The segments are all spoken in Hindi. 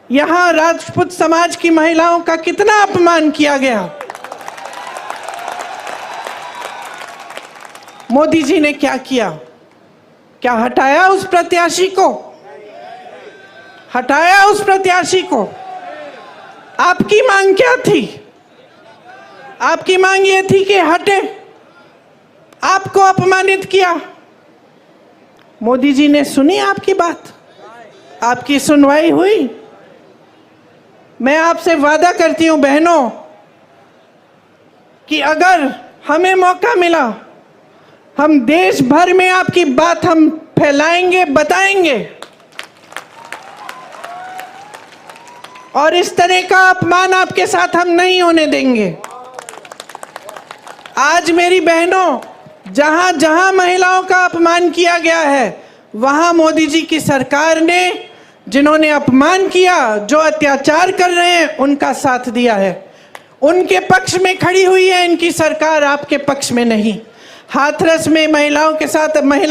यहाँ राजपूत समाज की महिलाओं का कितना अपमान किया गया। मोदी जी ने क्या किया? क्या हटाया उस प्रत्याशी को? हटाया उस प्रत्याशी को? आपकी मांग क्या थी? आपकी मांग ये थी कि हटे, आपको अपमानित किया। मोदी जी ने सुनी आपकी बात? आपकी सुनवाई हुई? मैं आपसे वादा करती हूं बहनों कि अगर हमें मौका मिला, हम देश भर में आपकी बात हम फैलाएंगे, बताएंगे, और इस तरह का अपमान आपके साथ हम नहीं होने देंगे। आज मेरी बहनों, जहां जहां महिलाओं का अपमान किया गया है, वहां मोदी जी की सरकार ने जिन्होंने अपमान किया, जो अत्याचार कर रहे हैं, उनका साथ दिया है, उनके पक्ष में खड़ी हुई है इनकी सरकार, आपके पक्ष में नहीं। हाथरस में महिला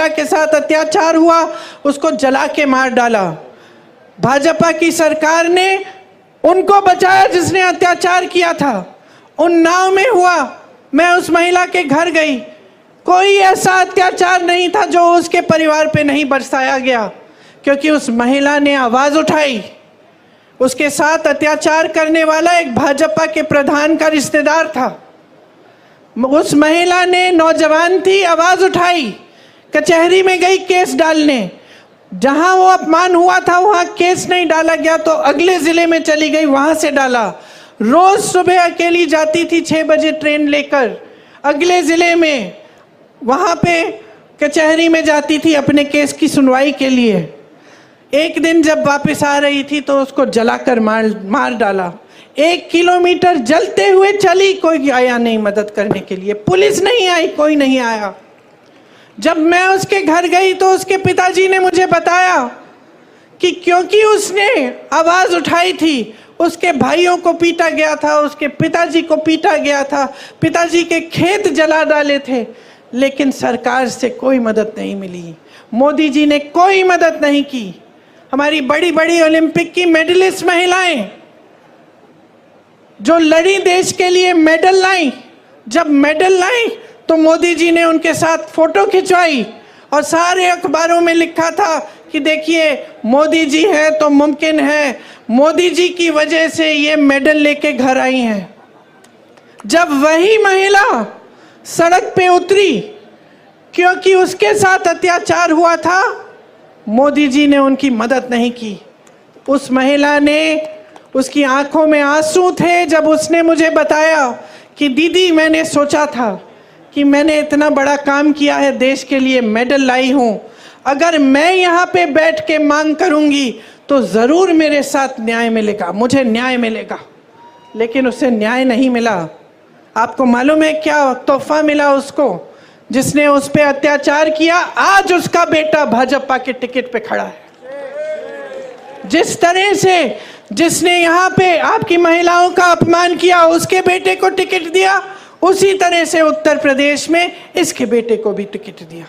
के साथ अत्याचार हुआ, उसको जला के मार डाला। भाजपा की सरकार ने उनको बचाया जिसने अत्याचार किया था। उन्नाव में हुआ, मैं उस महिला के घर गई, कोई ऐसा अत्याचार नहीं था जो उसके परिवार पे नहीं बरसाया गया, क्योंकि उस महिला ने आवाज उठाई। उसके साथ अत्याचार करने वाला एक भाजपा के प्रधान का रिश्तेदार था। उस महिला ने, नौजवान थी, आवाज उठाई, कचहरी में गई केस डालने। जहां वो अपमान हुआ था वहां केस नहीं डाला गया तो अगले जिले में चली गई, वहां से डाला। रोज सुबह अकेली जाती थी 6 बजे ट्रेन लेकर अगले जिले में, वहां पे कचहरी में जाती थी अपने केस की सुनवाई के लिए। एक दिन जब वापस आ रही थी तो उसको जलाकर मार डाला। 1 किलोमीटर जलते हुए चली, कोई आया नहीं मदद करने के लिए, पुलिस नहीं आई, कोई नहीं आया। जब मैं उसके घर गई तो उसके पिताजी ने मुझे बताया कि क्योंकि उसने आवाज उठाई थी, उसके भाइयों को पीटा गया था, उसके पिताजी को पीटा गया था, पिताजी के खेत जला डाले थे, लेकिन सरकार से कोई मदद नहीं मिली। मोदी जी ने कोई मदद नहीं की। हमारी बड़ी बड़ी ओलंपिक की मेडलिस्ट महिलाएं जो लड़ी, देश के लिए मेडल लाई, जब मेडल लाई तो मोदी जी ने उनके साथ फोटो खिंचवाई और सारे अखबारों में लिखा था कि देखिए मोदी जी है तो मुमकिन है, मोदी जी की वजह से ये मेडल लेके घर आई हैं। जब वही महिला सड़क पे उतरी क्योंकि उसके साथ अत्याचार हुआ था, मोदी जी ने उनकी मदद नहीं की। उस महिला ने, उसकी आंखों में आंसू थे जब उसने मुझे बताया कि दीदी, मैंने सोचा था कि मैंने इतना बड़ा काम किया है, देश के लिए मेडल लाई हूं, अगर मैं यहाँ पे बैठ के मांग करूंगी तो जरूर मेरे साथ न्याय मिलेगा, मुझे न्याय मिलेगा। लेकिन उसे न्याय नहीं मिला। आपको मालूम है क्या तोहफा मिला उसको, जिसने उस पे अत्याचार किया? आज उसका बेटा भाजपा के टिकट पे खड़ा है। जिस तरह से जिसने यहाँ पे आपकी महिलाओं का अपमान किया, उसके बेटे को टिकट दिया, उसी तरह से उत्तर प्रदेश में इसके बेटे को भी टिकट दिया।